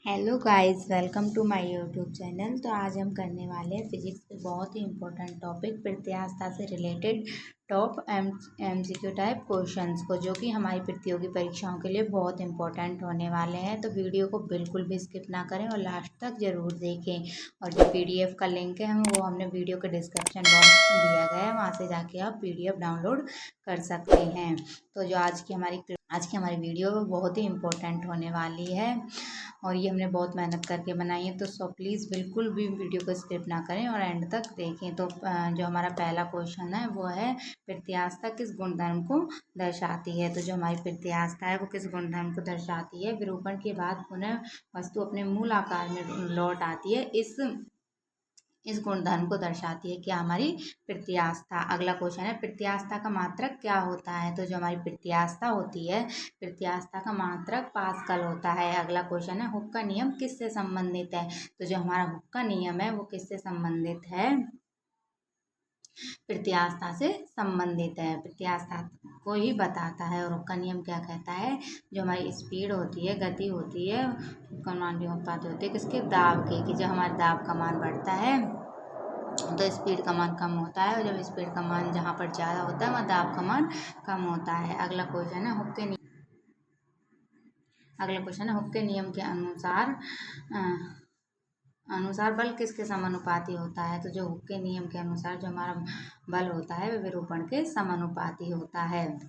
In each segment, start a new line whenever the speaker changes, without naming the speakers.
Hello guys, welcome to my YouTube channel. तो आज हम करने वाले हैं फिजिक्स के बहुत ही इम्पोर्टेंट टॉपिक प्रत्यास्थता से related top MCQ type questions को, जो कि हमारी प्रतियोगी परीक्षाओं के लिए बहुत इंपॉर्टेंट होने वाले हैं। तो वीडियो को बिल्कुल भी स्किप ना करें और लास्ट तक ज़रूर देखें। और जो पीडीएफ का लिंक है वो हमने वीडियो के डिस्क्रिप्शन बॉक्स में दिया गया है, वहाँ से जाके आप पीडीएफ डाउनलोड कर सकते हैं। तो जो आज की हमारी वीडियो बहुत ही इम्पोर्टेंट होने वाली है और ये हमने बहुत मेहनत करके बनाई है। तो सो प्लीज़ बिल्कुल भी वीडियो को स्किप ना करें और एंड तक देखें। तो जो हमारा पहला क्वेश्चन है वो है प्रत्यास्थता किस गुणधर्म को दर्शाती है। तो जो हमारी प्रत्यास्थता है वो किस गुणधर्म को दर्शाती है। विरूपण के बाद पुनः वस्तु अपने मूल आकार में लौट आती है, इस गुणधर्म को दर्शाती है क्या हमारी प्रत्यास्थता। अगला क्वेश्चन है प्रत्यास्थता का मात्रक क्या होता है। तो जो हमारी प्रत्यास्थता होती है, प्रत्यास्थता का मात्रक पास्कल होता है। अगला क्वेश्चन है हुक का नियम किससे संबंधित है। तो जो हमारा हुक का नियम है वो किससे संबंधित है, प्रत्यास्थता से संबंधित है, प्रत्यास्थता को ही बताता है। और हुक का नियम क्या कहता है, जो हमारी स्पीड होती है, गति होती है, उसका अनुपात होती है किसके, दाब के, कि जब हमारे दाब का मान बढ़ता है तो स्पीड का मान कम होता है, और जब स्पीड का मान जहाँ पर ज़्यादा होता है वहाँ दाब का मान कम होता है। अगला क्वेश्चन है हुक के नियम के अनुसार बल किसके समानुपाती होता है। तो जो हुक के नियम के अनुसार जो हमारा बल होता है वह विरूपण के समानुपाती होता है,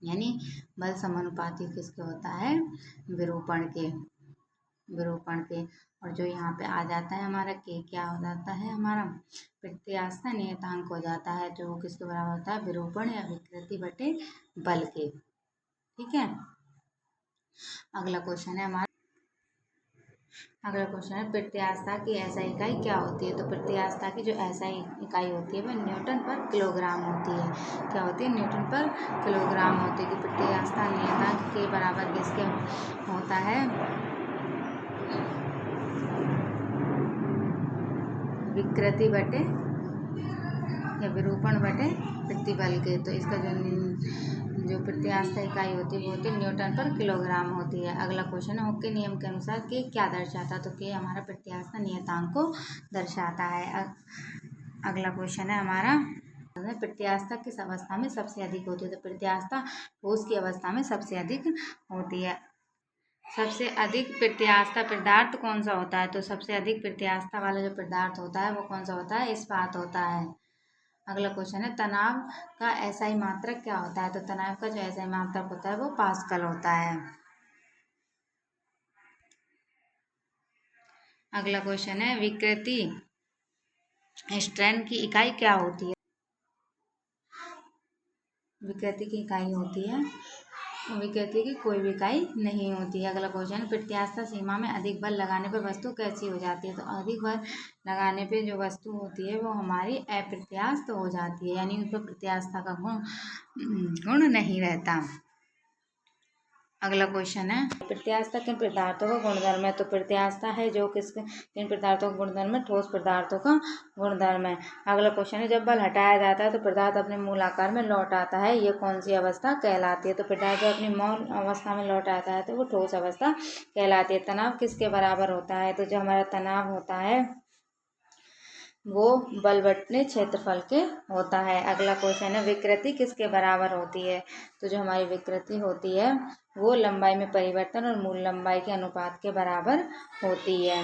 यानी बल समानुपाती किसके होता है, विरूपण के। और जो यहाँ पे आ जाता है हमारा के, क्या हो जाता है, हमारा प्रत्यास्थता नियतांक हो जाता है, जो वो किसके बराबर होता है, विरूपण या विकृति बटे बल के। ठीक है। अगला क्वेश्चन है प्रत्यास्थता की SI इकाई क्या होती है। तो प्रत्यास्थता की जो SI इकाई होती है वह न्यूटन पर किलोग्राम होती है। क्या होती है, न्यूटन पर किलोग्राम होती है। कि प्रत्यास्थता नियतांक के बराबर किसके होता है, विकृति बटे या विरूपण बटे प्रतिबल के। तो इसका जो प्रत्यास्थता इकाई होती है वो होती है न्यूटन पर किलोग्राम होती है। अगला क्वेश्चन है हुक के नियम के अनुसार के क्या दर्शाता है। तो के हमारा प्रत्यास्थता नियतांक को दर्शाता है। अगला क्वेश्चन है हमारा प्रत्यास्थता किस अवस्था में सबसे अधिक होती है। तो प्रत्यास्थता ठोस की अवस्था में सबसे अधिक होती है। सबसे अधिक प्रत्यास्थता पदार्थ कौन सा होता है। तो सबसे अधिक प्रत्यास्थता वाला जो पदार्थ होता है वो कौन सा होता है, इस्पात होता है। अगला क्वेश्चन है तनाव का SI मात्रक क्या होता है। तो तनाव का जो SI मात्रक होता है वो पास्कल होता है। अगला क्वेश्चन है विकृति स्ट्रेन की इकाई क्या होती है। विकृति की इकाई होती है, विकृति की कोई भी इकाई नहीं होती है। अगला क्वेश्चन प्रत्यास्थता सीमा में अधिक बल लगाने पर वस्तु कैसी हो जाती है। तो अधिक बल लगाने पे जो वस्तु होती है वो हमारी अप्रत्यास्थ हो जाती है, यानी उस पर प्रत्यास्थता का गुण नहीं रहता। अगला क्वेश्चन है प्रत्यास्थता किन पदार्थों का गुणधर्म है। तो प्रत्यास्थता है जो किन पदार्थों का गुणधर्म है, ठोस पदार्थों का गुणधर्म है। अगला क्वेश्चन है जब बल हटाया जाता है तो पदार्थ अपने मूल आकार में लौट आता है, ये कौन सी अवस्था कहलाती है। तो पदार्थ जब अपनी मूल अवस्था में लौट आता है तो वो ठोस अवस्था कहलाती है। तनाव किसके बराबर होता है। तो जो हमारा तनाव होता है वो बल बटे क्षेत्रफल के होता है। अगला क्वेश्चन है विकृति किसके बराबर होती है। तो जो हमारी विकृति होती है वो लंबाई में परिवर्तन और मूल लंबाई के अनुपात के बराबर होती है।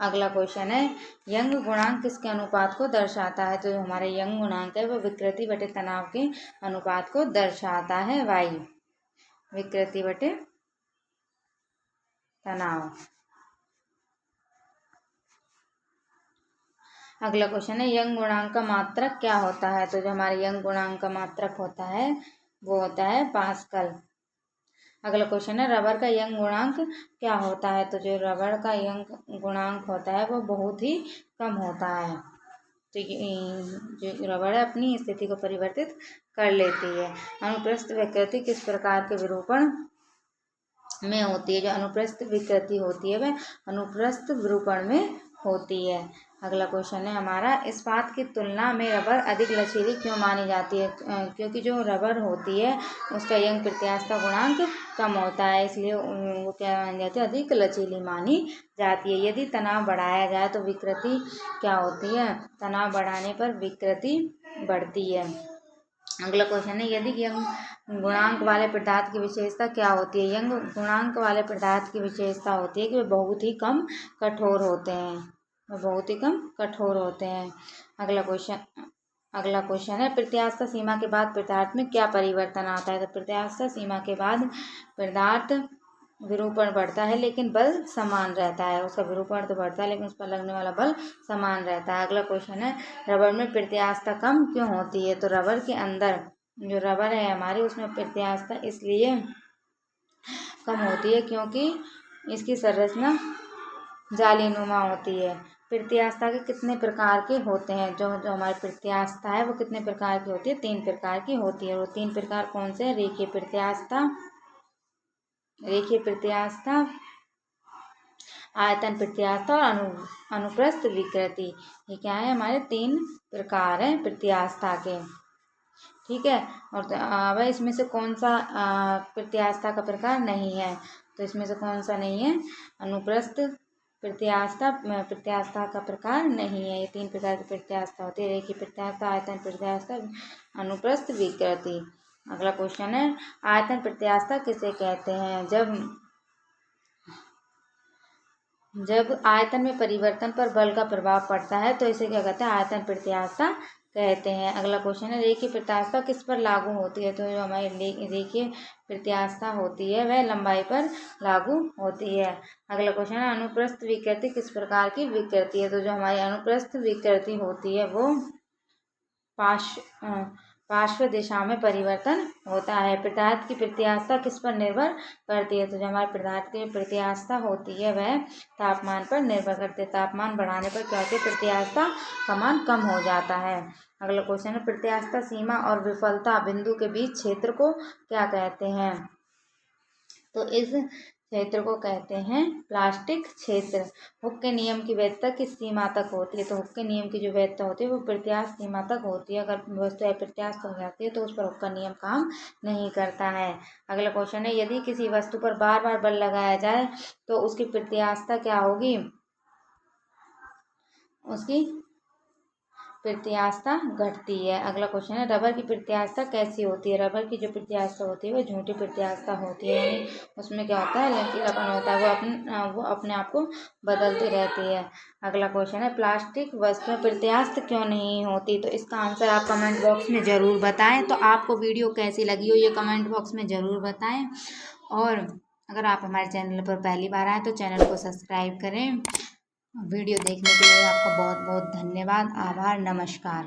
अगला क्वेश्चन है यंग गुणांक किसके अनुपात को दर्शाता है। तो जो हमारा यंग गुणांक है वो विकृति बटे तनाव के अनुपात को दर्शाता है, वाई, विकृति बटे तनाव। अगला क्वेश्चन है यंग गुणांक का मात्रक क्या होता है। तो जो हमारे यंग गुणांक का मात्रक होता है वो होता है पास्कल। अगला क्वेश्चन है रबर का यंग गुणांक क्या होता है। तो जो रबर का यंग गुणांक होता है वो बहुत ही कम होता है। तो जो रबर है अपनी स्थिति को परिवर्तित कर लेती है। अनुप्रस्थ विकृति किस प्रकार के विरूपण में होती है। जो अनुप्रस्थ विकृति होती है वह अनुप्रस्थ विरूपण में होती है। अगला क्वेश्चन है हमारा, इस्पात की तुलना में रबर अधिक लचीली क्यों मानी जाती है? क्योंकि जो रबर होती है उसका यंग प्रत्यास्थता गुणांक कम होता है, इसलिए वो क्या मानी जाती है, अधिक लचीली मानी जाती है। यदि तनाव बढ़ाया जाए तो विकृति क्या होती है? तनाव बढ़ाने पर विकृति बढ़ती है। अगला क्वेश्चन है, यदि यंग गुणांक वाले पदार्थ की विशेषता क्या होती है? यंग गुणांक वाले पदार्थ की विशेषता होती है कि वे बहुत ही कम कठोर होते हैं, वे बहुत ही कम कठोर होते हैं। अगला क्वेश्चन है, प्रत्यास्थता सीमा के बाद पदार्थ में क्या परिवर्तन आता है? तो प्रत्यास्थता सीमा के बाद पदार्थ विरूपण बढ़ता है लेकिन बल समान रहता है, उसका विरूपण तो बढ़ता है लेकिन उस पर लगने वाला बल समान रहता है। अगला क्वेश्चन है, रबर में प्रत्यास्थता कम क्यों होती है? तो रबर के अंदर जो रबर है हमारी, उसमें प्रत्यास्थता इसलिए कम होती है क्योंकि इसकी संरचना जालीनुमा होती है। प्रत्यास्थता के कितने प्रकार के होते हैं? जो जो हमारी प्रत्यास्थता है वो कितने प्रकार की होती है? 3 प्रकार की होती है। वो 3 प्रकार कौन से हैं? रेखीय प्रत्यास्थता, आयतन प्रत्यास्थता और अनुप्रस्थ विकृति। ये क्या है? हमारे 3 प्रकार हैं प्रत्यास्थता के। ठीक है। और अब इसमें से कौन सा प्रत्यास्थता का प्रकार नहीं है? तो इसमें से कौन सा नहीं है? अनुप्रस्थ प्रत्यास्थता का प्रकार नहीं है। ये 3 प्रकार की प्रत्यास्थता होती है, रेखीय प्रत्यास्थता, आयतन प्रत्यास्थता, अनुप्रस्थ विकृति। अगला क्वेश्चन है, आयतन प्रत्यास्थता किसे कहते हैं? जब आयतन में परिवर्तन पर बल का प्रभाव पड़ता है तो इसे क्या कहते हैं? आयतन प्रत्यास्थता कहते हैं। अगला क्वेश्चन है, रेखीय प्रत्यास्थता किस पर लागू होती है? तो जो हमारी रेखीय प्रत्यास्थता होती है वह लंबाई पर लागू होती है। अगला क्वेश्चन है, अनुप्रस्थ विकृति किस प्रकार की विकृति है? तो जो हमारी अनुप्रस्थ विकृति होती है वो पार्श्व दिशा में परिवर्तन होता है। पदार्थ की प्रत्यास्थता किस पर निर्भर करती है? तो जो हमारे पदार्थ की प्रत्यास्थता होती है वह तापमान पर निर्भर करती है। तापमान बढ़ाने पर क्या होती है? प्रत्यास्थता का मान कम हो जाता है। अगला क्वेश्चन है, प्रत्यास्थता सीमा और विफलता बिंदु के बीच क्षेत्र को क्या कहते हैं? तो इस क्षेत्र को कहते हैं प्लास्टिक क्षेत्र। हुक के नियम की वैधता किस सीमा तक होती है? तो हुक के नियम की जो वैधता होती है वो प्रत्यास्थ सीमा तक होती है। अगर वस्तु अप्रत्यास्थ हो जाती है तो उस पर हुक का नियम काम नहीं करता है। अगला क्वेश्चन है, यदि किसी वस्तु पर बार बार बल लगाया जाए तो उसकी प्रत्यास्थता क्या होगी? उसकी प्रत्यास्थता घटती है। अगला क्वेश्चन है, रबर की प्रत्यास्थता कैसी होती है? रबर की जो प्रत्यास्थता होती है वो झूठी प्रत्यास्थता होती है, यानी उसमें क्या होता है? लचीलापन होता है, वो अपने आप को बदलती रहती है। अगला क्वेश्चन है, प्लास्टिक वस्तुएं प्रत्यास्थ क्यों नहीं होती? तो इसका आंसर आप कमेंट बॉक्स में ज़रूर बताएं। तो आपको वीडियो कैसी लगी हो ये कमेंट बॉक्स में ज़रूर बताएं, और अगर आप हमारे चैनल पर पहली बार आए तो चैनल को सब्सक्राइब करें। वीडियो देखने के लिए आपका बहुत बहुत धन्यवाद, आभार, नमस्कार।